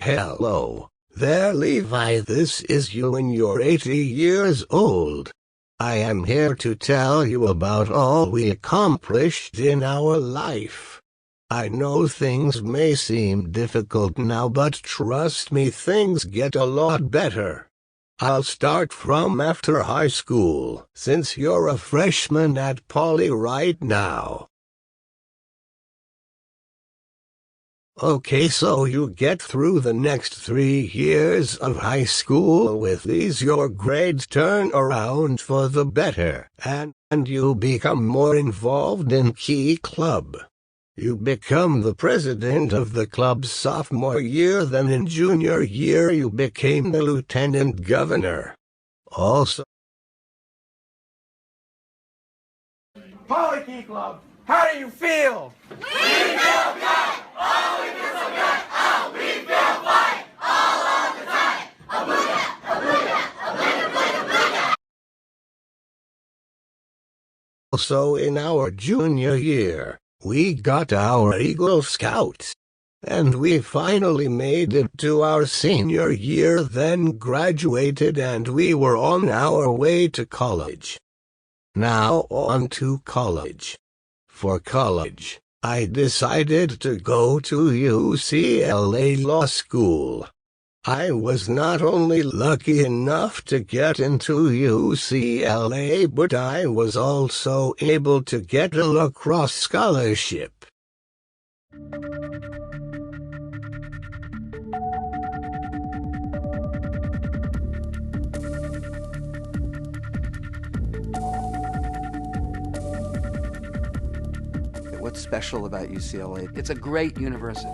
Hello there, Levi. This is you when you're 80 years old. I am here to tell you about all we accomplished in our life. I know things may seem difficult now, but trust me, things get a lot better. I'll start from after high school, since you're a freshman at Poly right now. Okay, so you get through the next 3 years of high school with these. Your grades turn around for the better, and you become more involved in key club. You become the president of the club sophomore year, then in junior year you became the lieutenant governor. Also, Poly Key Club, how do you feel? We feel good! Oh, we feel so good! Oh, we feel fine! All of the time! A booyah! A booyah! A booyah! Booyah! Booyah! also in our junior year, we got our Eagle Scouts. And we finally made it to our senior year, then graduated, and we were on our way to college. Now on to college. For college, I decided to go to UCLA Law School. I was not only lucky enough to get into UCLA, but I was also able to get a lacrosse scholarship. What's special about UCLA? It's a great university,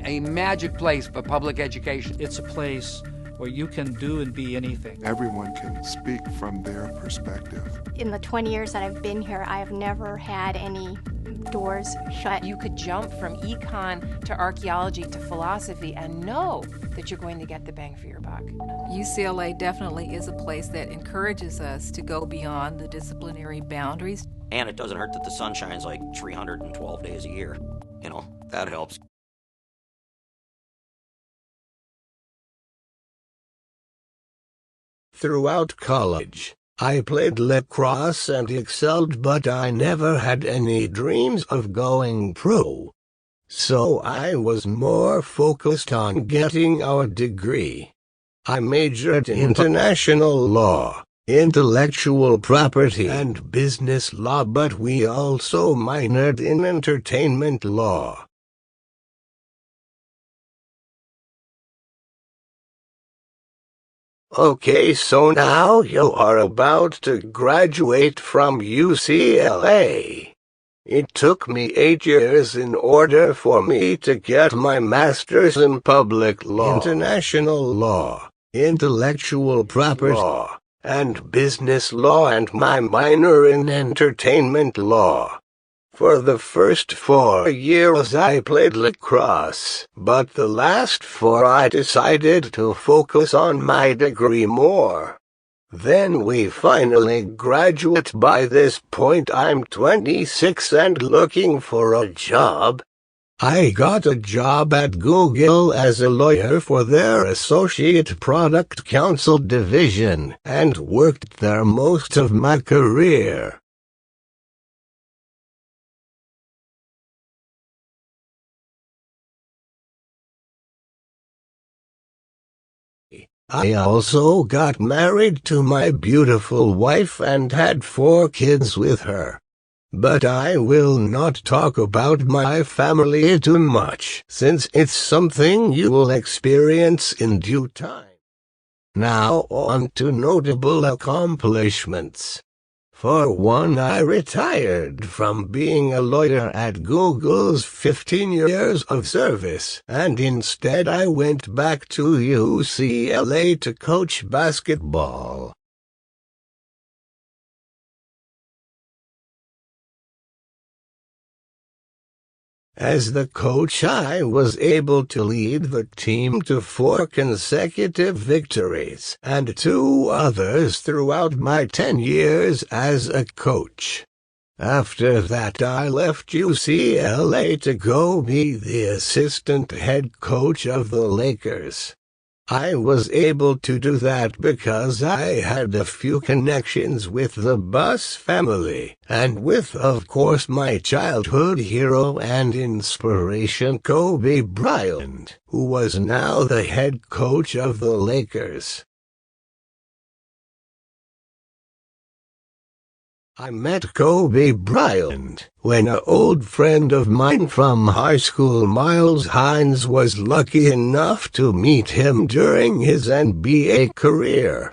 a magic place for public education. It's a place where you can do and be anything. Everyone can speak from their perspective. In the 20 years that I've been here, I have never had any doors shut. You could jump from econ to archaeology to philosophy and know that you're going to get the bang for your buck. UCLA definitely is a place that encourages us to go beyond the disciplinary boundaries. And it doesn't hurt that the sun shines like 312 days a year. That helps. Throughout college, I played lacrosse and excelled, but I never had any dreams of going pro. So I was more focused on getting our degree. I majored in international law, intellectual property, and business law, but we also minored in entertainment law. Okay, so now you are about to graduate from UCLA. It took me 8 years in order for me to get my master's in public law, international law, intellectual property law, and business law, and my minor in entertainment law. For the first 4 years I played lacrosse, but the last 4 I decided to focus on my degree more. Then we finally graduate. By this point I'm 26 and looking for a job. I got a job at Google as a lawyer for their Associate Product Counsel division, and worked there most of my career. I also got married to my beautiful wife and had 4 kids with her. But I will not talk about my family too much, since it's something you will experience in due time. Now on to notable accomplishments. For one, I retired from being a lawyer at Google's 15 years of service, and instead I went back to UCLA to coach basketball. As the coach, I was able to lead the team to 4 consecutive victories and 2 others throughout my 10 years as a coach. After that I left UCLA to go be the assistant head coach of the Lakers. I was able to do that because I had a few connections with the Buss family, and with, of course, my childhood hero and inspiration Kobe Bryant, who was now the head coach of the Lakers. I met Kobe Bryant when an old friend of mine from high school, Miles Hines, was lucky enough to meet him during his NBA career.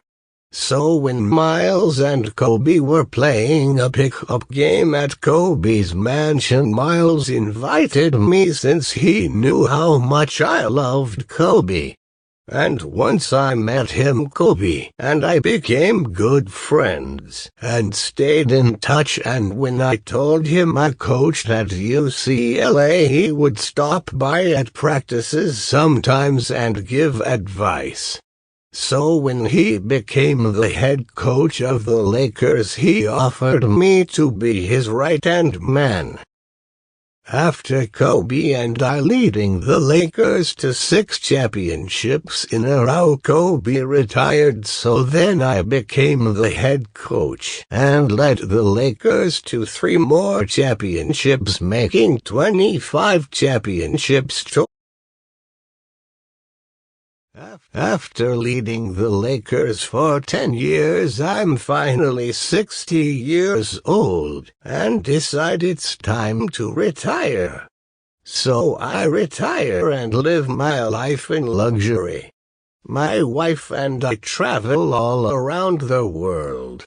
So when Miles and Kobe were playing a pickup game at Kobe's mansion, Miles invited me since he knew how much I loved Kobe. And once I met him, Kobe and I became good friends and stayed in touch, and when I told him I coached at UCLA, he would stop by at practices sometimes and give advice. So when he became the head coach of the Lakers, he offered me to be his right-hand man. After Kobe and I leading the Lakers to 6 championships in a row, Kobe retired, so then I became the head coach and led the Lakers to 3 more championships, making 25 championships total. After leading the Lakers for 10 years, I'm finally 60 years old and decide it's time to retire. So I retire and live my life in luxury. My wife and I travel all around the world.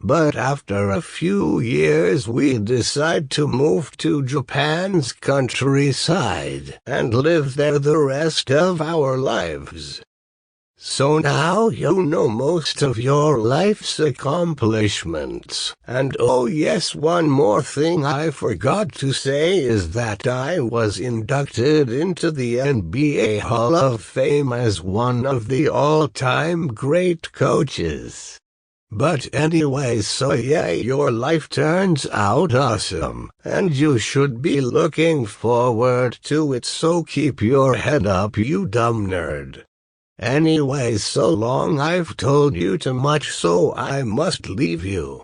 But after a few years we decide to move to Japan's countryside and live there the rest of our lives. So now you know most of your life's accomplishments. And oh yes, one more thing I forgot to say is that I was inducted into the NBA Hall of Fame as one of the all-time great coaches. But anyway, so yeah, your life turns out awesome, and you should be looking forward to it, so keep your head up, you dumb nerd. Anyway, so long, I've told you too much, so I must leave you.